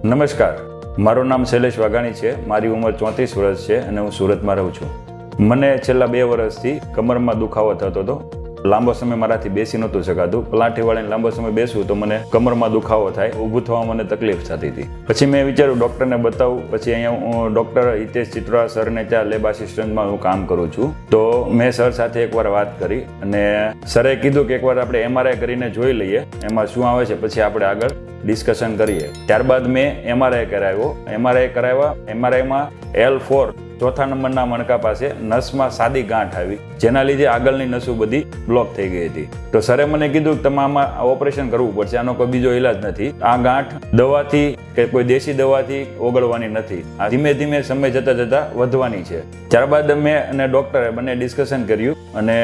નમસ્કાર, મારું નામ શૈલેષ વાઘાણી છે. મારી ઉંમર 34 વર્ષ છે અને હું સુરતમાં રહું છું. મને છેલ્લા 2 વર્ષથી કમરમાં દુખાવો થતો હતો. લાંબો સમય મારાથી બેસી નહોતું શકાતું. પલાઠી વાળીને લાંબો સમય બેસું તો મને કમરમાં દુખાવો થાય, ઊભું થવામાં મને તકલીફ થતી હતી. પછી મેં વિચાર્યું ડૉક્ટરને બતાવું. પછી અહીંયા હું ડૉક્ટર હિતેશ ચિત્રા સરને ત્યાં લેબ આસિસ્ટન્ટમાં હું કામ કરું છું. તો મેં સર સાથે એકવાર વાત કરી અને સરે કીધું કે એકવાર આપણે MRI કરીને જોઈ લઈએ એમાં શું આવે છે, પછી આપણે આગળ ડિસ્કશન કરીએ. ત્યારબાદ મેં MRI કરાવ્યા. MRIમાં L4 ચોથા નંબરના મણકા પાસે નસમાં સાદી ગાંઠ આવી, જેના લીધે આગળની નસો બધી બ્લોક થઈ ગઈ હતી. તો સરે મને કીધું કે તમે આમાં ઓપરેશન કરવું પડશે, આનો કોઈ બીજો ઈલાજ નથી. આ ગાંઠ દવાથી કે કોઈ દેશી દવાથી ઓગળવાની નથી, આ ધીમે ધીમે સમય જતા વધવાની છે. ત્યારબાદ મેં અને ડૉક્ટરે બંને ડિસ્કશન કર્યું અને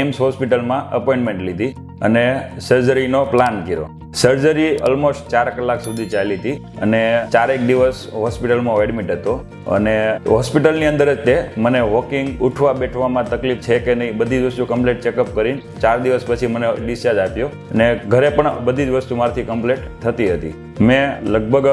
એમ્સ હોસ્પિટલમાં અપોઇન્ટમેન્ટ લીધી અને સર્જરીનો પ્લાન કર્યો. સર્જરી ઓલમોસ્ટ 4 કલાક સુધી ચાલી હતી અને 4 દિવસ હોસ્પિટલમાં એડમિટ હતો. અને હોસ્પિટલની અંદર જ તે મને વોકિંગ, ઉઠવા બેઠવામાં તકલીફ છે કે નહીં બધી જ વસ્તુ કમ્પ્લીટ ચેકઅપ કરીને 4 દિવસ પછી મને ડિસ્ચાર્જ આપ્યો અને ઘરે પણ બધી જ વસ્તુ મારાથી કમ્પ્લીટ થતી હતી. મેં લગભગ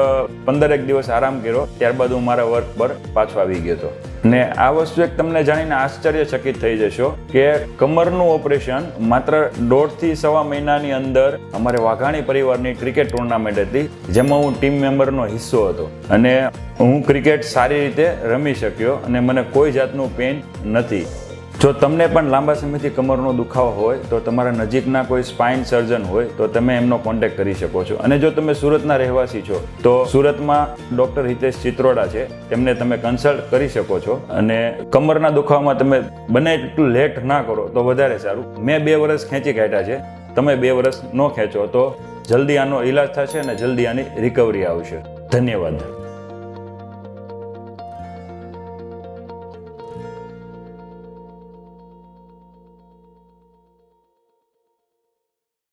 15 દિવસ આરામ કર્યો. ત્યારબાદ હું મારા વર્ક પર પાછો આવી ગયો હતો. ને આ વસ્તુ એક તમને જાણીને આશ્ચર્યચકિત થઈ જશો કે કમરનું ઓપરેશન માત્ર 1.5 થી 1.25 મહિનાની અંદર અમારે વાઘાણી પરિવારની ક્રિકેટ ટુર્નામેન્ટ હતી, જેમાં હું ટીમ મેમ્બરનો હિસ્સો હતો અને હું ક્રિકેટ સારી રીતે રમી શક્યો અને મને કોઈ જાતનું પેઇન નથી. જો તમને પણ લાંબા સમયથી કમરનો દુખાવો હોય તો તમારા નજીકના કોઈ સ્પાઇન સર્જન હોય તો તમે એમનો કોન્ટેક્ટ કરી શકો છો. અને જો તમે સુરતના રહેવાસી છો તો સુરતમાં ડૉક્ટર હિતેશ ચિત્રોડા છે, તેમને તમે કન્સલ્ટ કરી શકો છો. અને કમરના દુખાવામાં તમે બને એટલું લેટ ના કરો તો વધારે સારું. મેં 2 વર્ષ ખેંચી કાઢ્યા છે, તમે 2 વર્ષ ન ખેંચો તો જલ્દી આનો ઈલાજ થશે અને જલ્દી આની રિકવરી આવશે. ધન્યવાદ.